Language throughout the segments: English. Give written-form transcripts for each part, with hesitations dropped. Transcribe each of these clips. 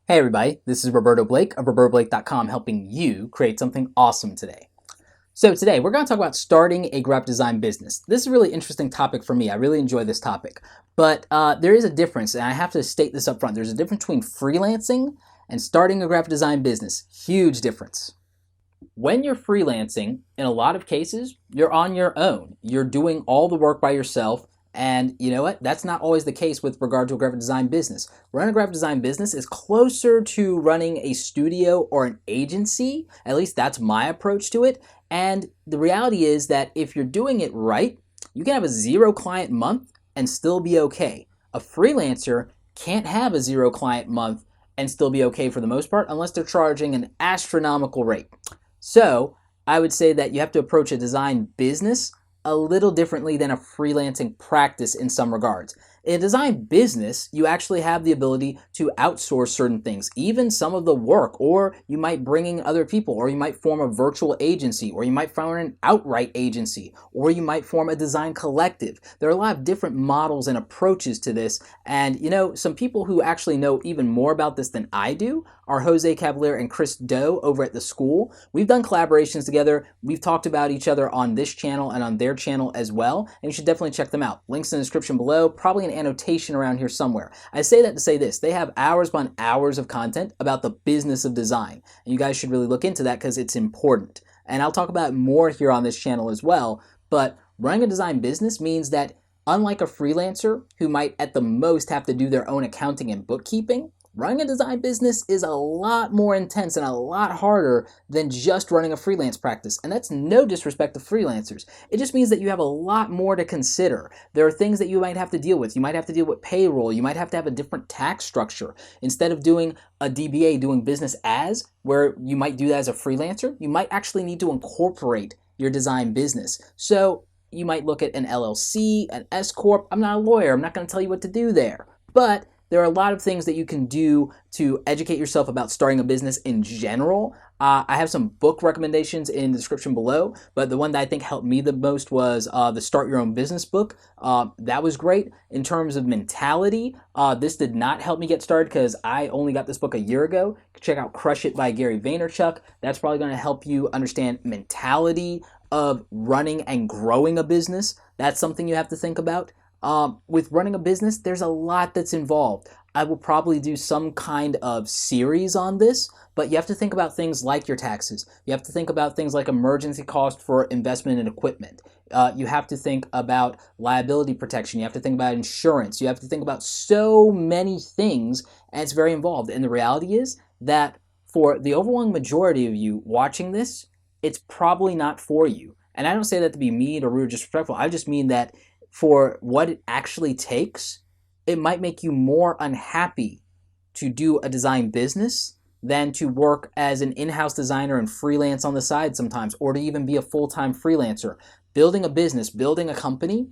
Hey everybody, this is Roberto Blake of RobertoBlake.com helping you create something awesome today. So today we're going to talk about starting a graphic design business. This is a really interesting topic for me. I really enjoy this topic. But there is a difference, and I have to state this up front. There's a difference between freelancing and starting a graphic design business. Huge difference. When you're freelancing, in a lot of cases, you're on your own. You're doing all the work by yourself. And you know what? That's not always the case with regard to a graphic design business. Running a graphic design business is closer to running a studio or an agency. At least that's my approach to it. And the reality is that if you're doing it right, you can have a 0 client month and still be okay. A freelancer can't have a 0 client month and still be okay for the most part unless they're charging an astronomical rate. So I would say that you have to approach a design business a little differently than a freelancing practice in some regards. In a design business, you actually have the ability to outsource certain things, even some of the work, or you might bring in other people, or you might form a virtual agency, or you might form an outright agency, or you might form a design collective. There are a lot of different models and approaches to this, and you know, some people who actually know even more about this than I do are Jose Cavalier and Chris Doe over at The School. We've done collaborations together. We've talked about each other on this channel and on their channel as well, and you should definitely check them out. Links in the description below, probably an annotation around here somewhere. I say that to say this: they have hours upon hours of content about the business of design, and you guys should really look into that because it's important. And I'll talk about more here on this channel as well, but running a design business means that unlike a freelancer who might at the most have to do their own accounting and bookkeeping, running a design business is a lot more intense and a lot harder than just running a freelance practice. And that's no disrespect to freelancers. It just means that you have a lot more to consider. There are things that you might have to deal with. You might have to deal with payroll. You might have to have a different tax structure. Instead of doing a DBA, doing business as, where you might do that as a freelancer, you might actually need to incorporate your design business. So you might look at an LLC, an S Corp. I'm not a lawyer. I'm not going to tell you what to do there. But there are a lot of things that you can do to educate yourself about starting a business in general. I have some book recommendations in the description below, but the one that I think helped me the most was the Start Your Own Business book. That was great. In terms of mentality, this did not help me get started because I only got this book a year ago. Check out Crush It by Gary Vaynerchuk. That's probably going to help you understand mentality of running and growing a business. That's something you have to think about. With running a business, there's a lot that's involved. I will probably do some kind of series on this, but you have to think about things like your taxes. You have to think about things like emergency cost for investment in equipment. You have to think about liability protection. You have to think about insurance. You have to think about so many things, and it's very involved. And the reality is that for the overwhelming majority of you watching this, it's probably not for you. And I don't say that to be mean or rude or disrespectful. I just mean that for what it actually takes, it might make you more unhappy to do a design business than to work as an in-house designer and freelance on the side sometimes, or to even be a full-time freelancer. Building a business, building a company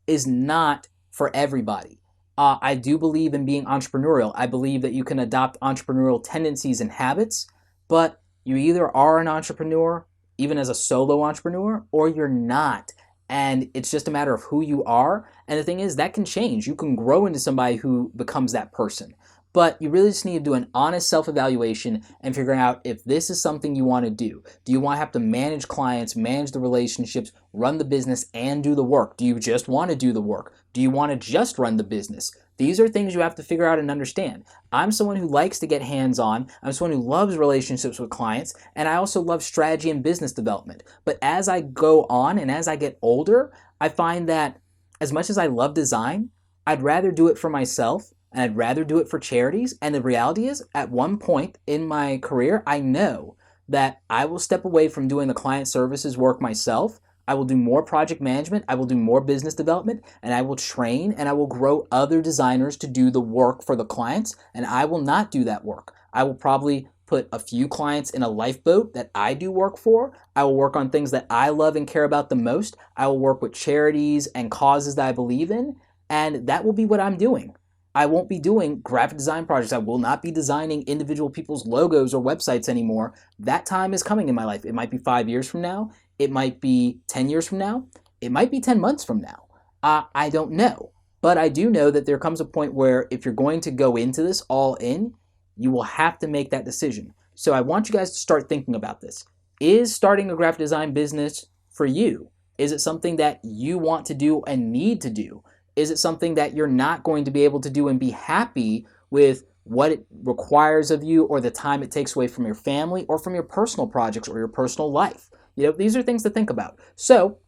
is not for everybody. I do believe in being entrepreneurial. I believe that you can adopt entrepreneurial tendencies and habits, but you either are an entrepreneur, even as a solo entrepreneur, or you're not. And it's just a matter of who you are. And the thing is, that can change. You can grow into somebody who becomes that person. But you really just need to do an honest self-evaluation and figure out if this is something you want to do. Do you want to have to manage clients, manage the relationships, run the business, and do the work? Do you just want to do the work? Do you want to just run the business? These are things you have to figure out and understand. I'm someone who likes to get hands-on. I'm someone who loves relationships with clients, and I also love strategy and business development. But as I go on and as I get older, I find that as much as I love design, I'd rather do it for myself and I'd rather do it for charities. And the reality is, at one point in my career, I know that I will step away from doing the client services work myself. I will do more project management, I will do more business development, and I will train and I will grow other designers to do the work for the clients, and I will not do that work. I will probably put a few clients in a lifeboat that I do work for. I will work on things that I love and care about the most. I will work with charities and causes that I believe in, and that will be what I'm doing. I won't be doing graphic design projects. I will not be designing individual people's logos or websites anymore. That time is coming in my life. It might be 5 years from now. It might be 10 years from now. It might be 10 months from now. I don't know. But I do know that there comes a point where if you're going to go into this all in, You will have to make that decision. So I want you guys to start thinking about this. Is starting a graphic design business for you? Is it something that you want to do and need to do? Is it something that you're not going to be able to do and be happy with what it requires of you, or the time it takes away from your family or from your personal projects or your personal life? These are things to think about. So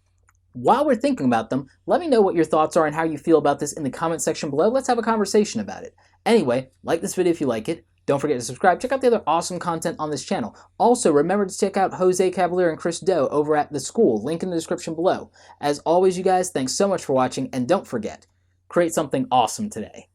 while we're thinking about them, let me know what your thoughts are and how you feel about this in the comment section below. Let's have a conversation about it. Anyway, like this video if you like it. Don't forget to subscribe. Check out the other awesome content on this channel. Also, remember to check out Jose Cavalier and Chris Doe over at the school. Link in the description below. As always, you guys, thanks so much for watching, and don't forget, create something awesome today.